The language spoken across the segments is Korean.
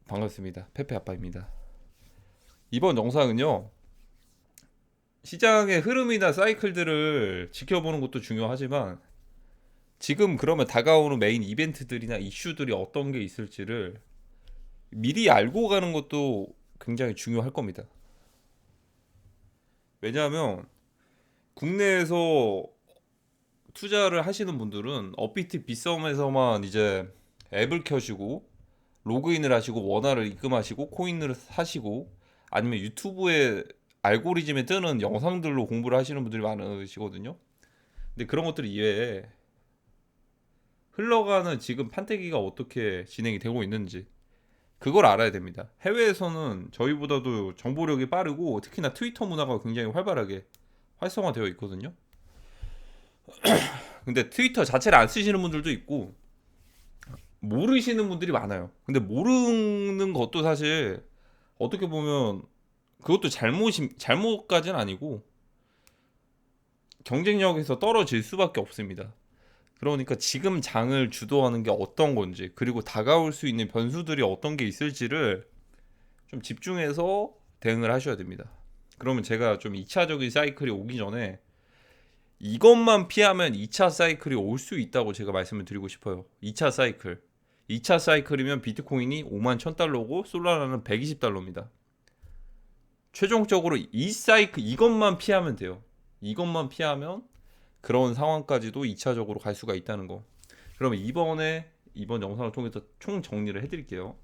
반갑습니다. 페페 아빠입니다. 이번 영상은요, 시장의 흐름이나 사이클들을 지켜보는 것도 중요하지만, 지금 그러면 다가오는 메인 이벤트들이나 이슈들이 어떤 게 있을지를 미리 알고 가는 것도 굉장히 중요할 겁니다. 왜냐하면, 국내에서 투자를 하시는 분들은 업비트 빗썸에서만 이제 앱을 켜시고, 로그인을 하시고 원화를 입금하시고 코인을 사시고 아니면 유튜브에 알고리즘에 뜨는 영상들로 공부를 하시는 분들이 많으시거든요. 근데 그런 것들 이외에 흘러가는 지금 판때기가 어떻게 진행이 되고 있는지 그걸 알아야 됩니다. 해외에서는 저희보다도 정보력이 빠르고 특히나 트위터 문화가 굉장히 활발하게 활성화되어 있거든요. 근데 트위터 자체를 안 쓰시는 분들도 있고 모르시는 분들이 많아요. 근데 모르는 것도 사실 어떻게 보면 그것도 잘못까지는 아니고 경쟁력에서 떨어질 수밖에 없습니다. 그러니까 지금 장을 주도하는 게 어떤 건지 그리고 다가올 수 있는 변수들이 어떤 게 있을지를 좀 집중해서 대응을 하셔야 됩니다. 그러면 제가 좀 2차적인 사이클이 오기 전에 이것만 피하면 2차 사이클이 올 수 있다고 제가 말씀을 드리고 싶어요. 2차 사이클. 2차 사이클이면 비트코인이 5만 1000달러고 솔라나는 120달러입니다. 최종적으로 이 사이클 이것만 피하면 돼요. 이것만 피하면 그런 상황까지도 2차적으로 갈 수가 있다는 거. 그러면 이번 영상을 통해서 총 정리를 해드릴게요.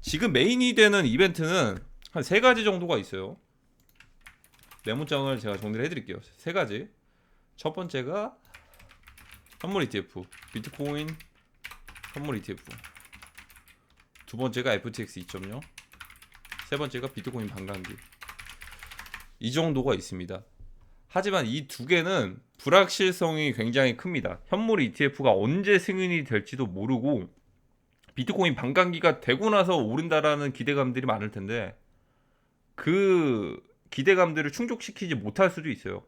지금 메인이 되는 이벤트는 한 세 가지 정도가 있어요. 메모장을 제가 정리를 해드릴게요. 세 가지. 첫 번째가 현물 ETF, 비트코인 현물 ETF. 두 번째가 FTX 2.0. 세 번째가 비트코인 반감기. 이 정도가 있습니다. 하지만 이 두 개는 불확실성이 굉장히 큽니다. 현물 ETF가 언제 승인이 될지도 모르고 비트코인 반감기가 되고 나서 오른다라는 기대감들이 많을 텐데 그 기대감들을 충족시키지 못할 수도 있어요.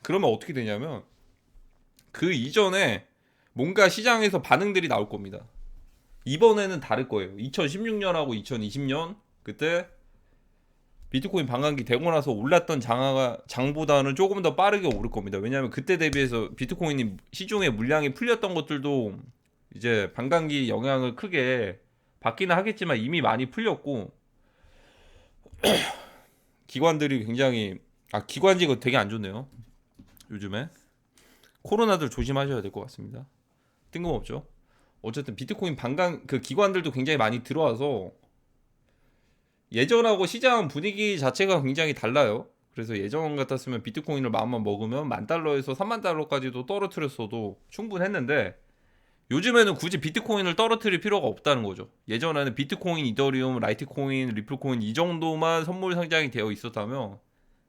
그러면 어떻게 되냐면 그 이전에 뭔가 시장에서 반응들이 나올 겁니다. 이번에는 다를 거예요. 2016년하고 2020년 그때 비트코인 반감기 되고 나서 올랐던 장보다는 조금 더 빠르게 오를 겁니다. 왜냐하면 그때 대비해서 비트코인이 시중에 물량이 풀렸던 것들도 이제 반감기 영향을 크게 받기는 하겠지만 이미 많이 풀렸고 기관들이 굉장히 기관지가 되게 안 좋네요. 요즘에 코로나들 조심하셔야 될 것 같습니다. 뜬금없죠. 어쨌든 비트코인 반감 그 기관들도 굉장히 많이 들어와서 예전하고 시장 분위기 자체가 굉장히 달라요. 그래서 예전 같았으면 비트코인을 마음만 먹으면 10,000달러에서 30,000달러까지도 떨어뜨렸어도 충분했는데 요즘에는 굳이 비트코인을 떨어뜨릴 필요가 없다는 거죠. 예전에는 비트코인, 이더리움, 라이트코인, 리플코인 이 정도만 선물 상장이 되어 있었다면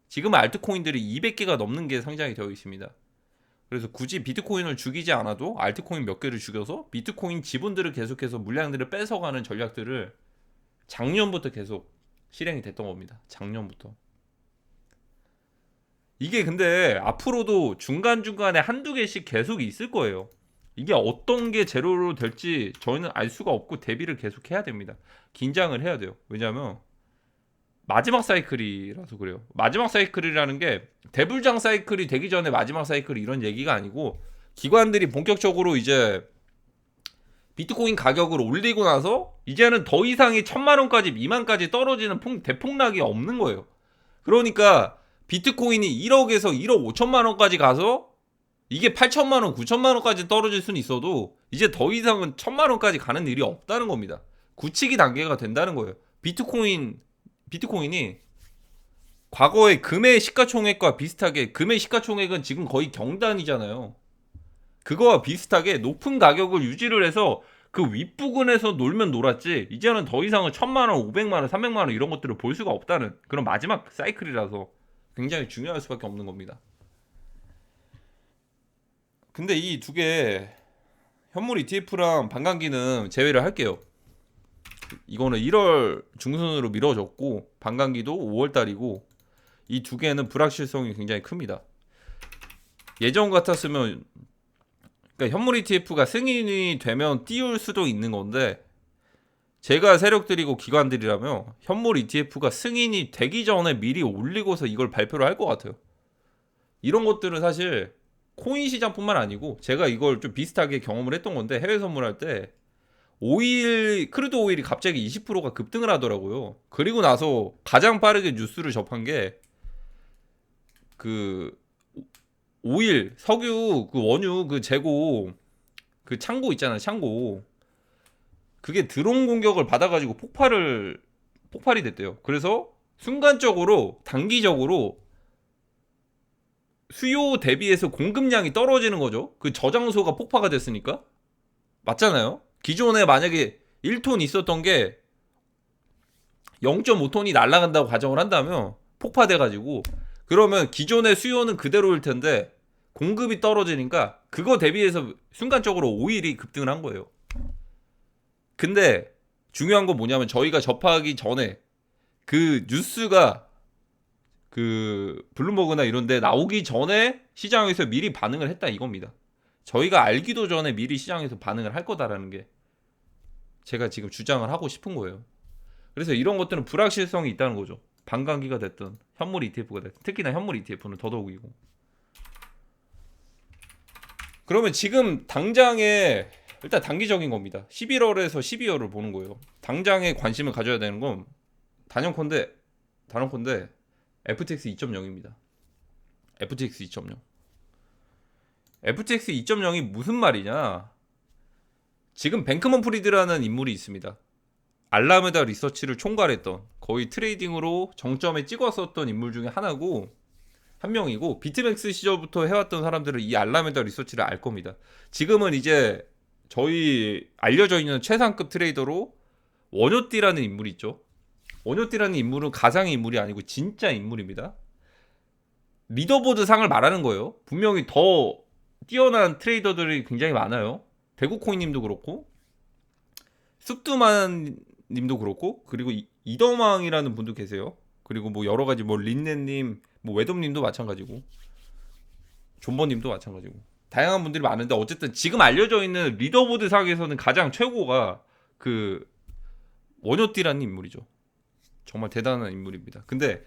지금은 알트코인들이 200개가 넘는 게 상장이 되어 있습니다. 그래서 굳이 비트코인을 죽이지 않아도 알트코인 몇 개를 죽여서 비트코인 지분들을 계속해서 물량들을 뺏어가는 전략들을 작년부터 계속 실행이 됐던 겁니다. 작년부터. 이게 근데 앞으로도 중간중간에 한두 개씩 계속 있을 거예요. 이게 어떤 게 제로로 될지 저희는 알 수가 없고 대비를 계속 해야 됩니다. 긴장을 해야 돼요. 왜냐하면 마지막 사이클이라서 그래요. 마지막 사이클이라는 게 대불장 사이클이 되기 전에 마지막 사이클이 이런 얘기가 아니고 기관들이 본격적으로 이제 비트코인 가격을 올리고 나서 이제는 더 이상이 1,000만 원까지 미만까지 떨어지는 대폭락이 없는 거예요. 그러니까 비트코인이 1억에서 1억 5천만 원까지 가서 이게 8천만 원, 9천만 원까지 떨어질 수는 있어도 이제 더 이상은 1,000만 원까지 가는 일이 없다는 겁니다. 굳히기 단계가 된다는 거예요. 비트코인이 과거의 금의 시가총액과 비슷하게 금의 시가총액은 지금 거의 경단이잖아요. 그거와 비슷하게 높은 가격을 유지를 해서 그 윗부근에서 놀면 놀았지 이제는 더 이상은 1,000만 원, 500만 원, 300만 원 이런 것들을 볼 수가 없다는 그런 마지막 사이클이라서 굉장히 중요할 수밖에 없는 겁니다. 근데 이 두 개 현물 ETF랑 반감기는 제외를 할게요. 이거는 1월 중순으로 미뤄졌고 반감기도 5월 달이고 이 두 개는 불확실성이 굉장히 큽니다. 예전 같았으면 그러니까 현물 ETF가 승인이 되면 띄울 수도 있는 건데, 제가 세력들이고 기관들이라면 현물 ETF가 승인이 되기 전에 미리 올리고서 이걸 발표를 할 것 같아요. 이런 것들은 사실 코인 시장뿐만 아니고 제가 이걸 좀 비슷하게 경험을 했던 건데, 해외 선물할 때 오일 크루드 오일이 갑자기 20%가 급등을 하더라고요. 그리고 나서 가장 빠르게 뉴스를 접한 게 그 오일 석유 그 원유 그 재고 그 창고 있잖아요. 창고 그게 드론 공격을 받아가지고 폭발이 됐대요. 그래서 순간적으로 단기적으로 수요 대비해서 공급량이 떨어지는 거죠. 그 저장소가 폭파가 됐으니까. 맞잖아요. 기존에 만약에 1톤 있었던 게 0.5톤이 날아간다고 가정을 한다면 폭파돼가지고, 그러면 기존의 수요는 그대로일 텐데 공급이 떨어지니까 그거 대비해서 순간적으로 오일이 급등을 한 거예요. 근데 중요한 건 뭐냐면, 저희가 접하기 전에 그 뉴스가 그 블룸버그나 이런 데 나오기 전에 시장에서 미리 반응을 했다 이겁니다. 저희가 알기도 전에 미리 시장에서 반응을 할 거다라는 게 제가 지금 주장을 하고 싶은 거예요. 그래서 이런 것들은 불확실성이 있다는 거죠. 반감기가 됐든 현물 ETF가 됐든, 특히나 현물 ETF는 더더욱이고. 그러면 지금 당장에 일단 단기적인 겁니다. 11월에서 12월을 보는 거예요. 당장에 관심을 가져야 되는 건 단연컨대 FTX 2.0입니다. FTX 2.0. FTX 2.0이 무슨 말이냐? 지금 뱅크먼 프리드라는 인물이 있습니다. 알라메다 리서치를 총괄했던, 거의 트레이딩으로 정점에 찍었었던 인물 중에 한 명이고, 비트맥스 시절부터 해왔던 사람들은 이 알라메다 리서치를 알 겁니다. 지금은 이제 저희 알려져 있는 최상급 트레이더로 원효띠라는 인물이 있죠. 원효띠라는 인물은 가상의 인물이 아니고 진짜 인물입니다. 리더보드 상을 말하는 거예요. 분명히 더 뛰어난 트레이더들이 굉장히 많아요. 대구코인님도 그렇고, 쑥두만 님도 그렇고, 그리고 이더망이라는 분도 계세요. 그리고 뭐 여러 가지 뭐 린네님, 뭐 웨덤님도 마찬가지고, 존버님도 마찬가지고, 다양한 분들이 많은데, 어쨌든 지금 알려져 있는 리더보드 상에서는 가장 최고가 그 원효띠라는 인물이죠. 정말 대단한 인물입니다. 근데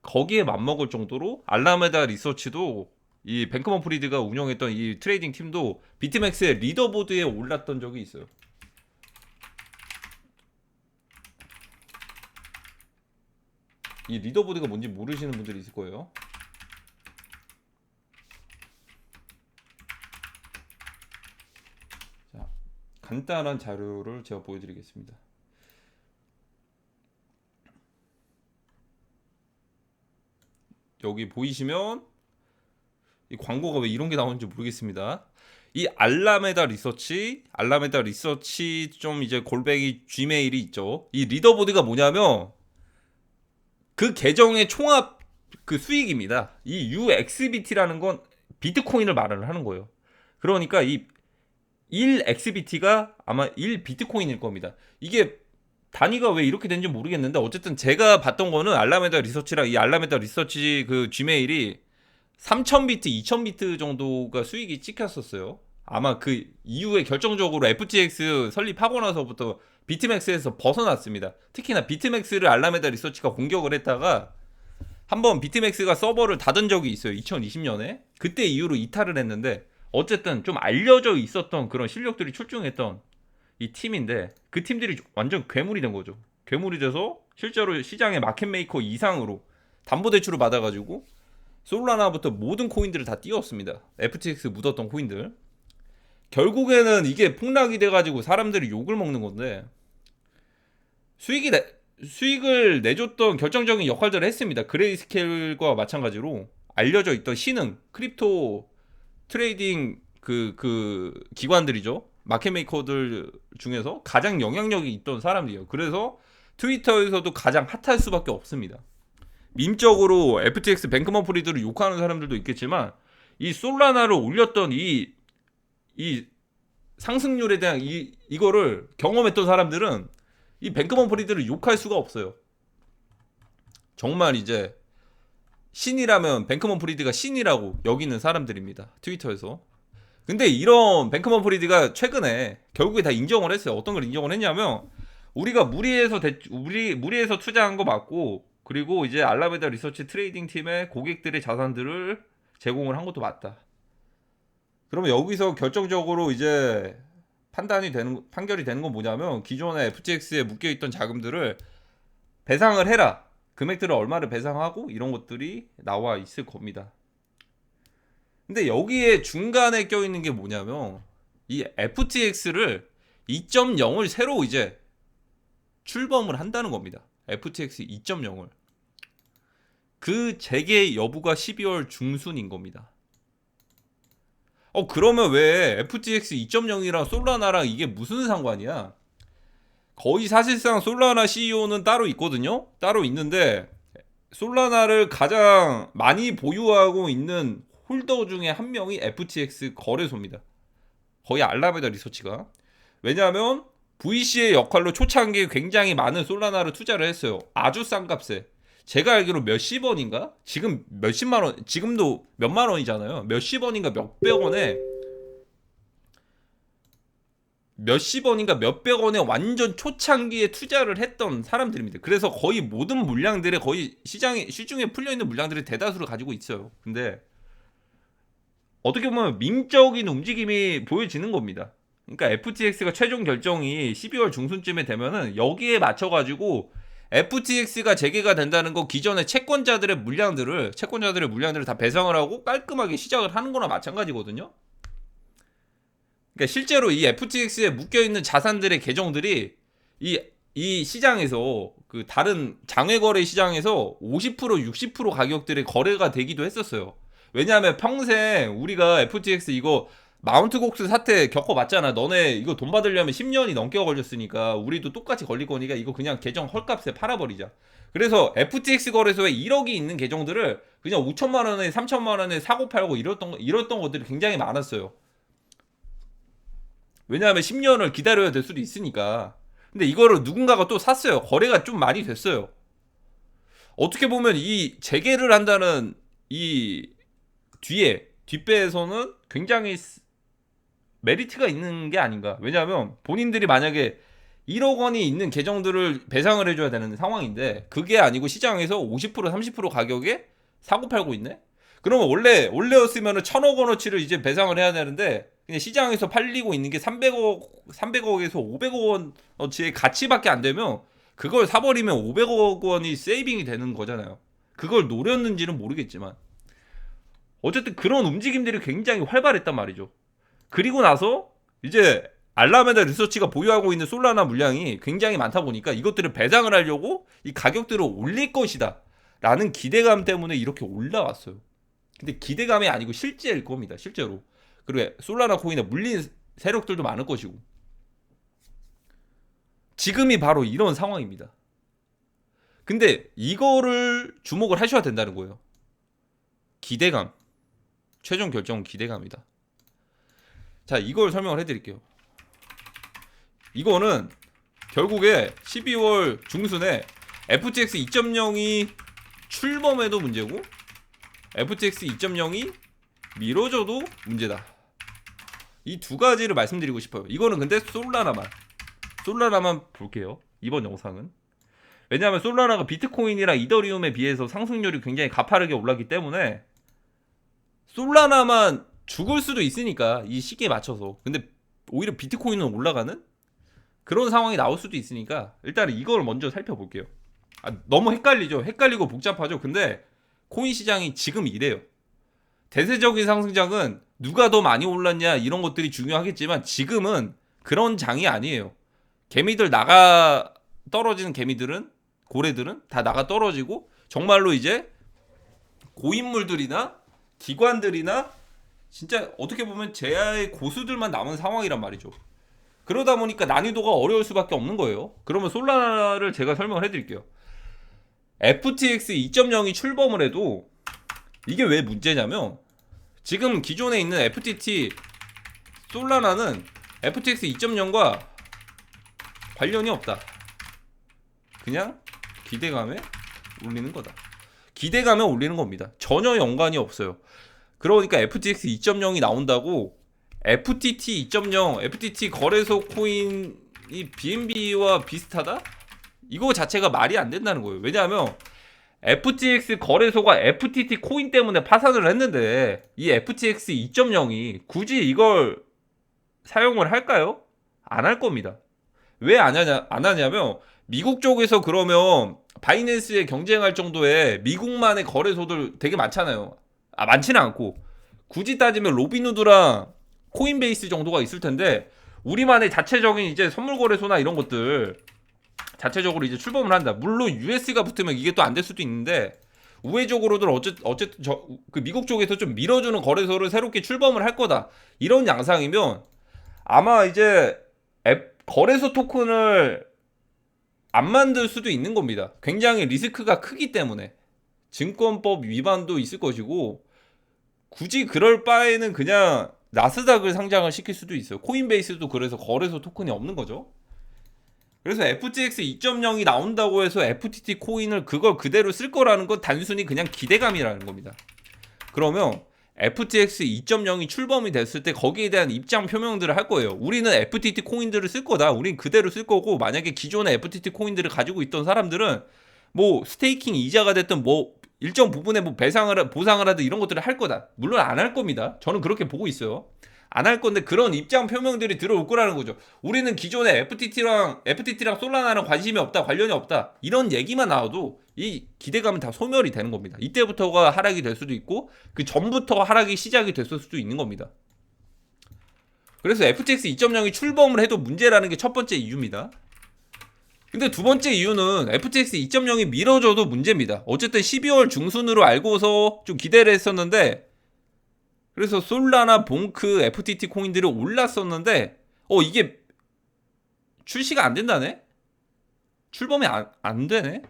거기에 맞먹을 정도로 알라메다 리서치도, 이 뱅크먼 프리드가 운영했던 이 트레이딩 팀도 비트맥스의 리더보드에 올랐던 적이 있어요. 이 리더보드가 뭔지 모르시는 분들이 있을 거예요. 자, 간단한 자료를 제가 보여드리겠습니다. 여기 보이시면 이 광고가 왜 이런 게 나오는지 모르겠습니다. 이 알라메다 리서치 좀 이제 골뱅이 gmail이 있죠. 이 리더보드가 뭐냐면 그 계정의 총합 그 수익입니다. 이 UXBT라는 건 비트코인을 말을 하는 거예요. 그러니까 이 1XBT가 아마 1비트코인일 겁니다. 이게 단위가 왜 이렇게 된지 모르겠는데, 어쨌든 제가 봤던 거는 알라메다 리서치랑 이 알라메다 리서치 그 gmail이 3000비트, 2000비트 정도가 수익이 찍혔었어요. 아마 그 이후에 결정적으로 FTX 설립하고 나서부터 비트맥스에서 벗어났습니다. 특히나 비트맥스를 알라메다 리서치가 공격을 했다가 한번 비트맥스가 서버를 닫은 적이 있어요. 2020년에. 그때 이후로 이탈을 했는데, 어쨌든 좀 알려져 있었던 그런 실력들이 출중했던 이 팀인데, 그 팀들이 완전 괴물이 된 거죠. 괴물이 돼서 실제로 시장의 마켓메이커 이상으로 담보대출을 받아가지고 솔라나부터 모든 코인들을 다 띄웠습니다. FTX 묻었던 코인들. 결국에는 이게 폭락이 돼가지고 사람들이 욕을 먹는 건데, 수익을 내줬던 결정적인 역할들을 했습니다. 그레이스케일과 마찬가지로 알려져 있던 신흥 크립토 트레이딩 그 기관들이죠. 마켓메이커들 중에서 가장 영향력이 있던 사람들이에요. 그래서 트위터에서도 가장 핫할 수밖에 없습니다. 밈적으로 FTX 뱅크먼 프리드를 욕하는 사람들도 있겠지만, 이 솔라나를 올렸던 이 상승률에 대한 이거를 경험했던 사람들은 이 뱅크먼 프리드를 욕할 수가 없어요. 정말 이제 신이라면 뱅크먼 프리드가 신이라고 여기는 사람들입니다. 트위터에서. 근데 이런 뱅크먼 프리드가 최근에 결국에 다 인정을 했어요. 어떤 걸 인정을 했냐면 우리가 무리해서 투자한 거 맞고, 그리고 이제 알라메다 리서치 트레이딩 팀의 고객들의 자산들을 제공을 한 것도 맞다. 그러면 여기서 결정적으로 이제 판결이 되는 건 뭐냐면 기존에 FTX에 묶여 있던 자금들을 배상을 해라. 금액들을 얼마를 배상하고 이런 것들이 나와 있을 겁니다. 근데 여기에 중간에 껴있는 게 뭐냐면 이 FTX를 2.0을 새로 이제 출범을 한다는 겁니다. FTX 2.0을. 그 재개 여부가 12월 중순인 겁니다. 그러면 왜 FTX 2.0이랑 솔라나랑 이게 무슨 상관이야? 거의 사실상 솔라나 CEO는 따로 있거든요. 따로 있는데 솔라나를 가장 많이 보유하고 있는 홀더 중에 한 명이 FTX 거래소입니다. 거의 알라메다 리서치가. 왜냐하면 VC의 역할로 초창기에 굉장히 많은 솔라나를 투자를 했어요. 아주 싼 값에. 제가 알기로 몇십 원인가? 지금 몇십만 원, 지금도 몇만 원이잖아요. 몇십 원인가 몇백 원에, 몇십 원인가 몇백 원에 완전 초창기에 투자를 했던 사람들입니다. 그래서 거의 모든 물량들에, 거의 시중에 풀려있는 물량들이 대다수를 가지고 있어요. 근데 어떻게 보면 밈적인 움직임이 보여지는 겁니다. 그러니까 FTX가 최종 결정이 12월 중순쯤에 되면은 여기에 맞춰가지고 FTX가 재개가 된다는 거, 기존의 채권자들의 물량들을 다 배상을 하고 깔끔하게 시작을 하는 거나 마찬가지거든요. 그러니까 실제로 이 FTX에 묶여있는 자산들의 계정들이 이 시장에서, 그 다른 장외거래 시장에서 50% 60% 가격들의 거래가 되기도 했었어요. 왜냐하면 평생 우리가 FTX 이거 마운트곡스 사태 겪어봤잖아. 너네 이거 돈 받으려면 10년이 넘게 걸렸으니까 우리도 똑같이 걸릴 거니까 이거 그냥 계정 헐값에 팔아버리자. 그래서 FTX 거래소에 1억이 있는 계정들을 그냥 5천만 원에 3천만 원에 사고 팔고 이랬던 것들이 굉장히 많았어요. 왜냐하면 10년을 기다려야 될 수도 있으니까. 근데 이거를 누군가가 또 샀어요. 거래가 좀 많이 됐어요. 어떻게 보면 이 재개를 한다는 이 뒷배에서는 굉장히 메리트가 있는 게 아닌가. 왜냐하면 본인들이 만약에 1억 원이 있는 계정들을 배상을 해줘야 되는 상황인데 그게 아니고 시장에서 50% 30% 가격에 사고 팔고 있네. 그러면 원래였으면 1,000억 원어치를 이제 배상을 해야 되는데 그냥 시장에서 팔리고 있는 게 300억에서 500억 원어치의 가치밖에 안 되면 그걸 사버리면 500억 원이 세이빙이 되는 거잖아요. 그걸 노렸는지는 모르겠지만 어쨌든 그런 움직임들이 굉장히 활발했단 말이죠. 그리고 나서 이제 알라메다 리서치가 보유하고 있는 솔라나 물량이 굉장히 많다 보니까 이것들을 배당을 하려고 이 가격들을 올릴 것이다 라는 기대감 때문에 이렇게 올라왔어요. 근데 기대감이 아니고 실제일 겁니다. 실제로. 그리고 솔라나 코인에 물린 세력들도 많을 것이고. 지금이 바로 이런 상황입니다. 근데 이거를 주목을 하셔야 된다는 거예요. 기대감. 최종 결정은 기대감이다. 자, 이걸 설명을 해드릴게요. 이거는 결국에 12월 중순에 FTX 2.0이 출범해도 문제고 FTX 2.0이 미뤄져도 문제다. 이 두 가지를 말씀드리고 싶어요. 이거는 근데 솔라나만 볼게요. 이번 영상은. 왜냐하면 솔라나가 비트코인이랑 이더리움에 비해서 상승률이 굉장히 가파르게 올랐기 때문에 솔라나만 죽을 수도 있으니까 이 시기에 맞춰서. 근데 오히려 비트코인은 올라가는 그런 상황이 나올 수도 있으니까 일단 이걸 먼저 살펴볼게요. 너무 헷갈리죠. 헷갈리고 복잡하죠. 근데 코인 시장이 지금 이래요. 대세적인 상승장은 누가 더 많이 올랐냐 이런 것들이 중요하겠지만 지금은 그런 장이 아니에요. 개미들 나가 떨어지는 고래들은 다 나가 떨어지고 정말로 이제 고인물들이나 기관들이나 진짜 어떻게 보면 제야의 고수들만 남은 상황이란 말이죠. 그러다 보니까 난이도가 어려울 수밖에 없는 거예요. 그러면 솔라나를 제가 설명을 해드릴게요. FTX 2.0이 출범을 해도 이게 왜 문제냐면 지금 기존에 있는 FTT 솔라나는 FTX 2.0과 관련이 없다. 그냥 기대감에 올리는 거다. 기대감에 올리는 겁니다. 전혀 연관이 없어요. 그러니까 FTX 2.0이 나온다고 FTT 2.0 FTT 거래소 코인이 BNB와 비슷하다? 이거 자체가 말이 안 된다는 거예요. 왜냐하면 FTX 거래소가 FTT 코인 때문에 파산을 했는데 이 FTX 2.0이 굳이 이걸 사용을 할까요? 안 할 겁니다. 왜 안 하냐면 미국 쪽에서 그러면 바이낸스에 경쟁할 정도의 미국만의 거래소들 되게 많잖아요. 많지는 않고 굳이 따지면 로빈후드랑 코인베이스 정도가 있을 텐데 우리만의 자체적인 이제 선물 거래소나 이런 것들 자체적으로 이제 출범을 한다. 물론 US가 붙으면 이게 또 안 될 수도 있는데 우회적으로든 어쨌든 그 미국 쪽에서 좀 밀어주는 거래소를 새롭게 출범을 할 거다. 이런 양상이면 아마 이제 거래소 토큰을 안 만들 수도 있는 겁니다. 굉장히 리스크가 크기 때문에 증권법 위반도 있을 것이고 굳이 그럴 바에는 그냥 나스닥을 상장을 시킬 수도 있어요. 코인베이스도 그래서 거래소 토큰이 없는 거죠. 그래서 FTX 2.0이 나온다고 해서 FTT 코인을 그걸 그대로 쓸 거라는 건 단순히 그냥 기대감이라는 겁니다. 그러면 FTX 2.0이 출범이 됐을 때 거기에 대한 입장 표명들을 할 거예요. 우리는 FTT 코인들을 쓸 거다. 우린 그대로 쓸 거고 만약에 기존의 FTT 코인들을 가지고 있던 사람들은 뭐 스테이킹 이자가 됐든 뭐 일정 부분의 뭐 보상을 하든 이런 것들을 할 거다. 물론 안 할 겁니다. 저는 그렇게 보고 있어요. 안 할 건데 그런 입장 표명들이 들어올 거라는 거죠. 우리는 기존의 FTT랑 솔라나랑 관심이 없다, 관련이 없다. 이런 얘기만 나와도 이 기대감은 다 소멸이 되는 겁니다. 이때부터가 하락이 될 수도 있고 그 전부터 하락이 시작이 됐을 수도 있는 겁니다. 그래서 FTX 2.0이 출범을 해도 문제라는 게 첫 번째 이유입니다. 근데 두 번째 이유는 FTX 2.0이 미뤄져도 문제입니다. 어쨌든 12월 중순으로 알고서 좀 기대를 했었는데 그래서 솔라나 봉크 FTT 코인들이 올랐었는데 이게 출시가 안 된다네? 출범이 안 되네?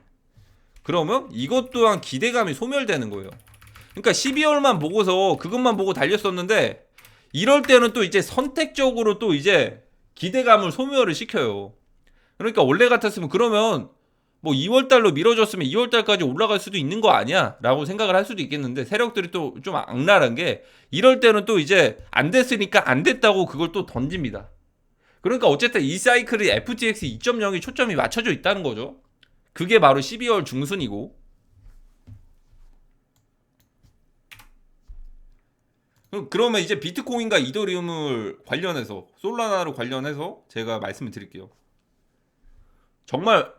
그러면 이것 또한 기대감이 소멸되는 거예요. 그러니까 12월만 보고서 그것만 보고 달렸었는데 이럴 때는 또 이제 선택적으로 또 이제 기대감을 소멸을 시켜요. 그러니까 원래 같았으면 그러면 뭐 2월달로 미뤄졌으면 2월달까지 올라갈 수도 있는 거 아니야? 라고 생각을 할 수도 있겠는데 세력들이 또 좀 악랄한 게 이럴 때는 또 이제 안 됐으니까 안 됐다고 그걸 또 던집니다. 그러니까 어쨌든 이 사이클이 FTX 2.0이 초점이 맞춰져 있다는 거죠. 그게 바로 12월 중순이고 그러면 이제 비트코인과 이더리움을 관련해서 솔라나로 관련해서 제가 말씀을 드릴게요. 정말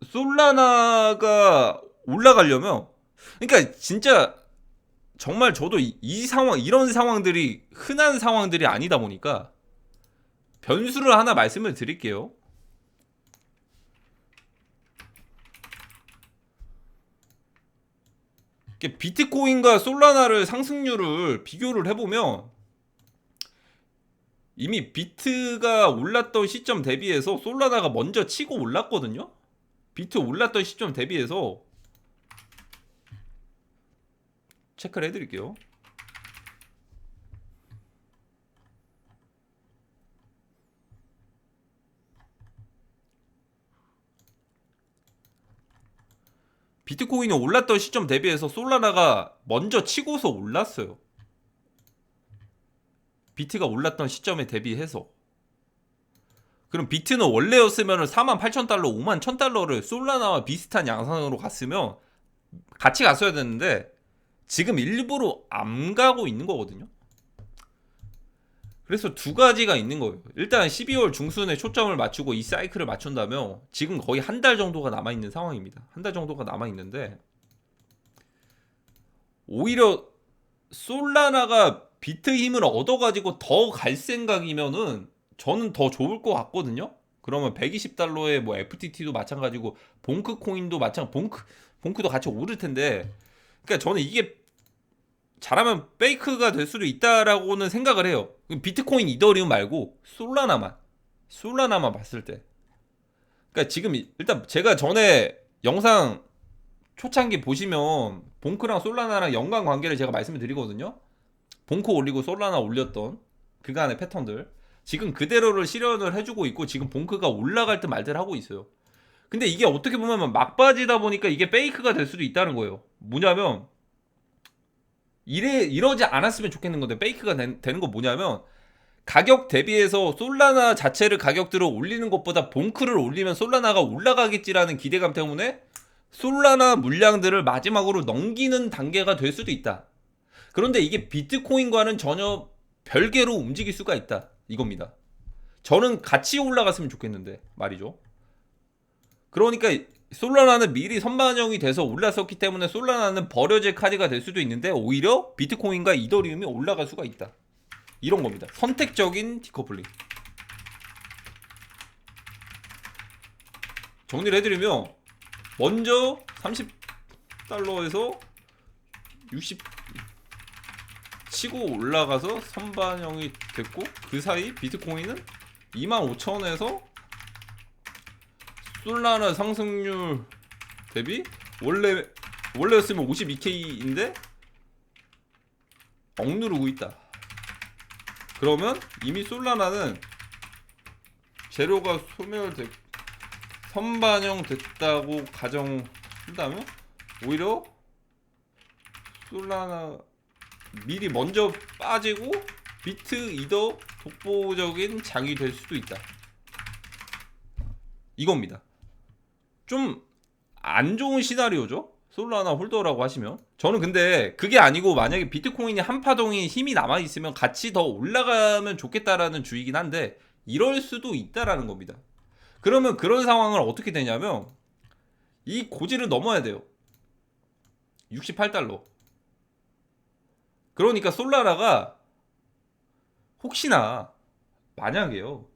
솔라나가 올라가려면 그러니까 진짜 정말 저도 이 상황 이런 상황들이 흔한 상황들이 아니다 보니까 변수를 하나 말씀을 드릴게요. 비트코인과 솔라나를 상승률을 비교를 해보면 이미 비트가 올랐던 시점 대비해서 솔라나가 먼저 치고 올랐거든요. 비트 올랐던 시점 대비해서 체크를 해드릴게요. 비트코인이 올랐던 시점 대비해서 솔라나가 먼저 치고서 올랐어요. 비트가 올랐던 시점에 대비해서. 그럼 비트는 원래였으면 48,000달러, 51,000달러를 솔라나와 비슷한 양상으로 갔으면 같이 갔어야 되는데 지금 일부러 안 가고 있는 거거든요. 그래서 두 가지가 있는 거예요. 일단 12월 중순에 초점을 맞추고 이 사이클을 맞춘다면 지금 거의 한 달 정도가 남아있는 상황입니다. 한 달 정도가 남아있는데 오히려 솔라나가 비트 힘을 얻어가지고 더 갈 생각이면은 저는 더 좋을 것 같거든요. 그러면 120달러에 뭐 FTT도 마찬가지고 봉크 코인도 봉크도 같이 오를 텐데 그러니까 저는 이게 잘하면 페이크가 될 수도 있다라고는 생각을 해요. 비트코인 이더리움 말고 솔라나만 봤을 때. 그러니까 지금 일단 제가 전에 영상 초창기 보시면 봉크랑 솔라나랑 연관 관계를 제가 말씀을 드리거든요. 봉크 올리고 솔라나 올렸던 그간의 패턴들 지금 그대로를 실현을 해주고 있고 지금 봉크가 올라갈 듯 말 듯 하고 있어요. 근데 이게 어떻게 보면 막바지다 보니까 이게 페이크가 될 수도 있다는 거예요. 뭐냐면 이러지 않았으면 좋겠는 건데 페이크가 되는 거 뭐냐면 가격 대비해서 솔라나 자체를 가격들을 올리는 것보다 봉크를 올리면 솔라나가 올라가겠지라는 기대감 때문에 솔라나 물량들을 마지막으로 넘기는 단계가 될 수도 있다. 그런데 이게 비트코인과는 전혀 별개로 움직일 수가 있다. 이겁니다. 저는 같이 올라갔으면 좋겠는데 말이죠. 그러니까 솔라나는 미리 선반영이 돼서 올랐었기 때문에 솔라나는 버려질 카드가 될 수도 있는데 오히려 비트코인과 이더리움이 올라갈 수가 있다. 이런 겁니다. 선택적인 디커플링. 정리를 해드리면 먼저 30달러에서 60 치고 올라가서 선반영이 됐고 그 사이 비트코인은 25,000원에서 솔라나 상승률 대비 원래였으면 52K인데 억누르고 있다. 그러면 이미 솔라나는 재료가 선반영됐다고 가정한다면 오히려 솔라나 미리 먼저 빠지고 비트 이더 독보적인 장이 될 수도 있다. 이겁니다. 좀 안 좋은 시나리오죠. 솔라나 홀더라고 하시면. 저는 근데 그게 아니고 만약에 비트코인이 한파동이 힘이 남아있으면 같이 더 올라가면 좋겠다라는 주의긴 한데 이럴 수도 있다라는 겁니다. 그러면 그런 상황을 어떻게 되냐면 이 고지를 넘어야 돼요. 68달러. 그러니까 솔라나가 혹시나 만약에요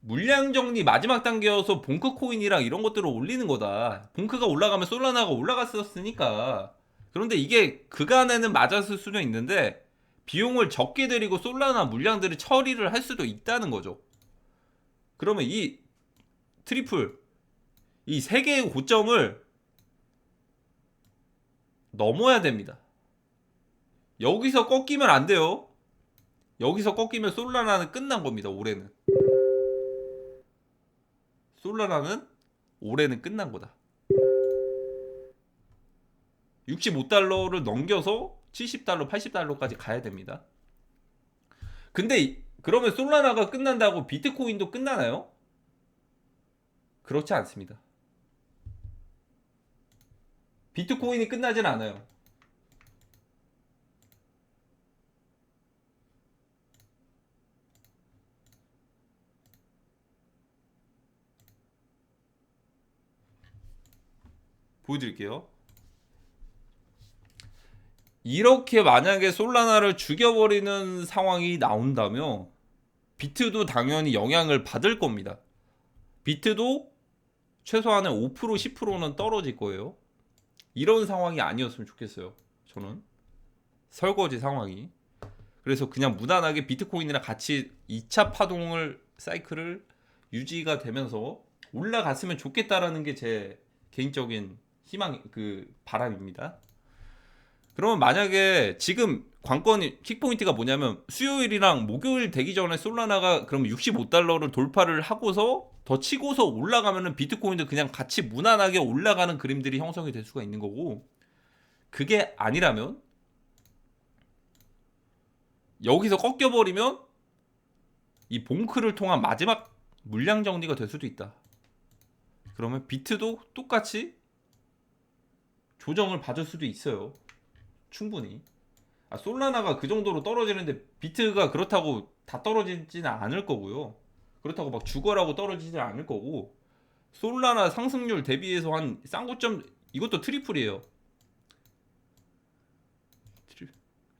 물량 정리 마지막 단계여서 봉크 코인이랑 이런 것들을 올리는 거다. 봉크가 올라가면 솔라나가 올라갔었으니까. 그런데 이게 그간에는 맞았을 수는 있는데 비용을 적게 들이고 솔라나 물량들을 처리를 할 수도 있다는 거죠. 그러면 이 트리플 이 세 개의 고점을 넘어야 됩니다. 여기서 꺾이면 안 돼요. 여기서 꺾이면 솔라나는 끝난 겁니다. 올해는. 솔라나는 올해는 끝난 거다. 65달러를 넘겨서 70달러, 80달러까지 가야 됩니다. 근데 그러면 솔라나가 끝난다고 비트코인도 끝나나요? 그렇지 않습니다. 비트코인이 끝나진 않아요. 보여드릴게요. 이렇게 만약에 솔라나를 죽여버리는 상황이 나온다면 비트도 당연히 영향을 받을 겁니다. 비트도 최소한의 5% 10%는 떨어질 거예요. 이런 상황이 아니었으면 좋겠어요. 저는 설거지 상황이. 그래서 그냥 무난하게 비트코인이랑 같이 2차 파동을 사이클을 유지가 되면서 올라갔으면 좋겠다라는 게 제 개인적인 희망 바람입니다. 그러면 만약에 지금 관건이 킥포인트가 뭐냐면 수요일이랑 목요일 되기 전에 솔라나가 그럼 65달러를 돌파를 하고서 더 치고서 올라가면은 비트코인도 그냥 같이 무난하게 올라가는 그림들이 형성이 될 수가 있는 거고 그게 아니라면 여기서 꺾여버리면 이 봉크를 통한 마지막 물량 정리가 될 수도 있다. 그러면 비트도 똑같이 조정을 받을 수도 있어요. 충분히. 솔라나가 그 정도로 떨어지는데 비트가 그렇다고 다 떨어지지는 않을 거고요. 그렇다고 막 죽어라고 떨어지지는 않을 거고 솔라나 상승률 대비해서 한 쌍고점 이것도 트리플이에요.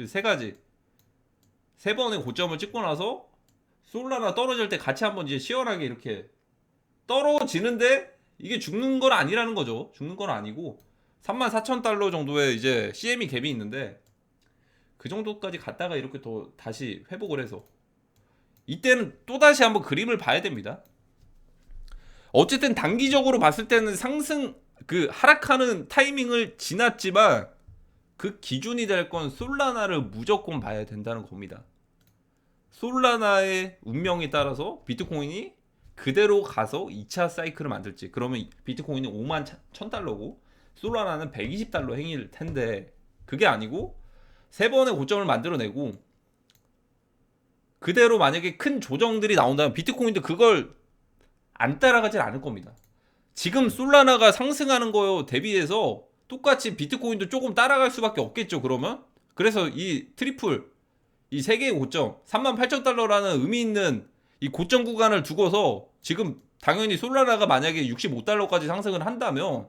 세 가지 세 번의 고점을 찍고 나서 솔라나 떨어질 때 같이 한번 이제 시원하게 이렇게 떨어지는데 이게 죽는 건 아니라는 거죠. 죽는 건 아니고 34,000달러 정도의 이제 CME 갭이 있는데 그 정도까지 갔다가 이렇게 또 다시 회복을 해서 이때는 또 다시 한번 그림을 봐야 됩니다. 어쨌든 단기적으로 봤을 때는 상승 하락하는 타이밍을 지났지만 그 기준이 될 건 솔라나를 무조건 봐야 된다는 겁니다. 솔라나의 운명에 따라서 비트코인이 그대로 가서 2차 사이클을 만들지. 그러면 비트코인은 51,000달러고 솔라나는 120달러 행일 텐데 그게 아니고 세 번의 고점을 만들어내고 그대로 만약에 큰 조정들이 나온다면 비트코인도 그걸 안 따라가질 않을 겁니다. 지금 솔라나가 상승하는 거요 대비해서 똑같이 비트코인도 조금 따라갈 수밖에 없겠죠. 그러면 그래서 이 트리플 이 세 개의 고점 38,000달러라는 의미 있는 이 고점 구간을 두고서 지금 당연히 솔라나가 만약에 65달러까지 상승을 한다면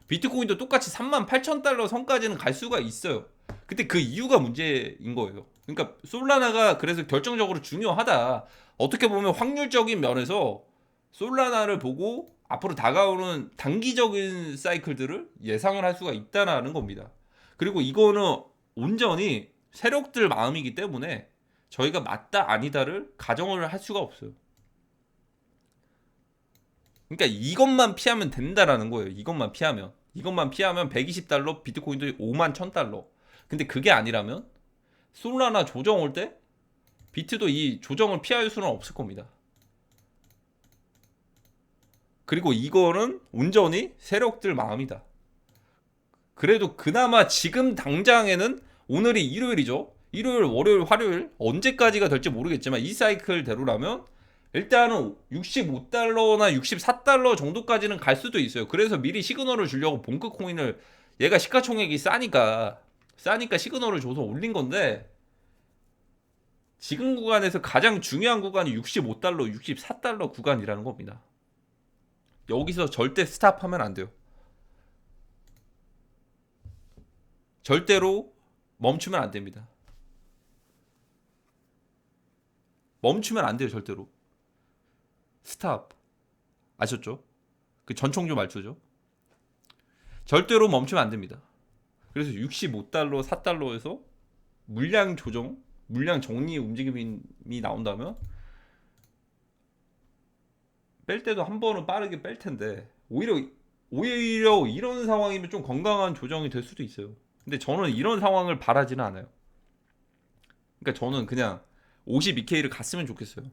비트코인도 똑같이 38,000달러 선까지는 갈 수가 있어요. 근데 그 이유가 문제인 거예요. 그러니까 솔라나가 그래서 결정적으로 중요하다. 어떻게 보면 확률적인 면에서 솔라나를 보고 앞으로 다가오는 단기적인 사이클들을 예상을 할 수가 있다는 겁니다. 그리고 이거는 온전히 세력들 마음이기 때문에 저희가 맞다 아니다를 가정을 할 수가 없어요. 그러니까 이것만 피하면 된다라는 거예요. 이것만 피하면 120달러 비트코인도 51,000달러. 근데 그게 아니라면 솔라나 조정 올 때 비트도 이 조정을 피할 수는 없을 겁니다. 그리고 이거는 온전히 세력들 마음이다. 그래도 그나마 지금 당장에는 오늘이 일요일이죠. 일요일, 월요일, 화요일 언제까지가 될지 모르겠지만 이 사이클대로라면 일단은 65달러나 64달러 정도까지는 갈 수도 있어요. 그래서 미리 시그널을 주려고 본크 코인을 얘가 시가총액이 싸니까 시그널을 줘서 올린 건데 지금 구간에서 가장 중요한 구간이 65달러, 64달러 구간이라는 겁니다. 여기서 절대 스탑하면 안 돼요. 절대로 멈추면 안 됩니다. 멈추면 안 돼요, 절대로. 스탑. 아셨죠? 그 전총조 말투죠. 절대로 멈추면 안 됩니다. 그래서 65달러, 4달러에서 물량 조정, 물량 정리 움직임이 나온다면 뺄 때도 한 번은 빠르게 뺄 텐데 오히려 이런 상황이면 좀 건강한 조정이 될 수도 있어요. 근데 저는 이런 상황을 바라지는 않아요. 그러니까 저는 그냥 52K를 갔으면 좋겠어요.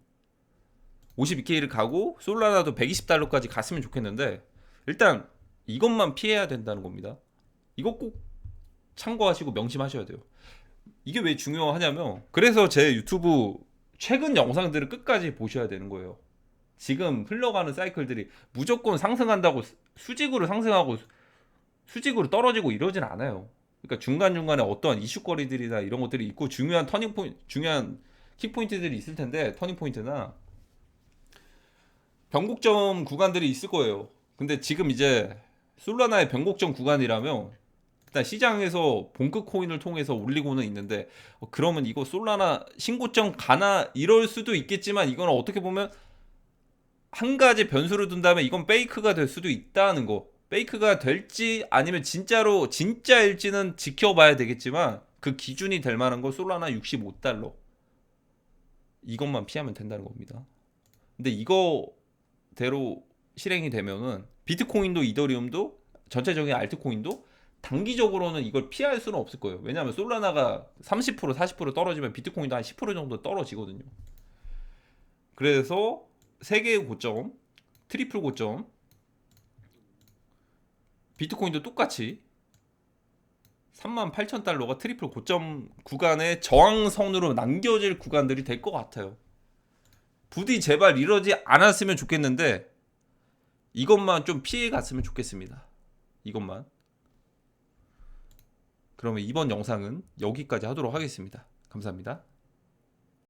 52K를 가고 솔라나도 120달러까지 갔으면 좋겠는데 일단 이것만 피해야 된다는 겁니다. 이거 꼭 참고하시고 명심하셔야 돼요. 이게 왜 중요하냐면 그래서 제 유튜브 최근 영상들을 끝까지 보셔야 되는 거예요. 지금 흘러가는 사이클들이 무조건 상승한다고 수직으로 상승하고 수직으로 떨어지고 이러진 않아요. 그러니까 중간중간에 어떠한 이슈거리들이나 이런 것들이 있고 중요한 터닝 포인트, 중요한 킥포인트들이 있을 텐데 터닝 포인트나 변곡점 구간들이 있을 거예요. 근데 지금 이제 솔라나의 변곡점 구간이라면 일단 시장에서 본크 코인을 통해서 올리고는 있는데 그러면 이거 솔라나 신고점 가나 이럴 수도 있겠지만 이건 어떻게 보면 한 가지 변수를 둔다면 이건 페이크가 될 수도 있다는 거. 페이크가 될지 아니면 진짜일지는 지켜봐야 되겠지만 그 기준이 될 만한 건 솔라나 65달러. 이것만 피하면 된다는 겁니다. 근데 이거대로 실행이 되면은 비트코인도 이더리움도 전체적인 알트코인도 단기적으로는 이걸 피할 수는 없을 거예요. 왜냐하면 솔라나가 30% 40% 떨어지면 비트코인도 한 10% 정도 떨어지거든요. 그래서 세 개의 고점, 트리플 고점, 비트코인도 똑같이 38,000달러가 트리플 고점 구간의 저항선으로 남겨질 구간들이 될 것 같아요. 부디 제발 이러지 않았으면 좋겠는데 이것만 좀 피해 갔으면 좋겠습니다. 이것만. 그러면 이번 영상은 여기까지 하도록 하겠습니다. 감사합니다.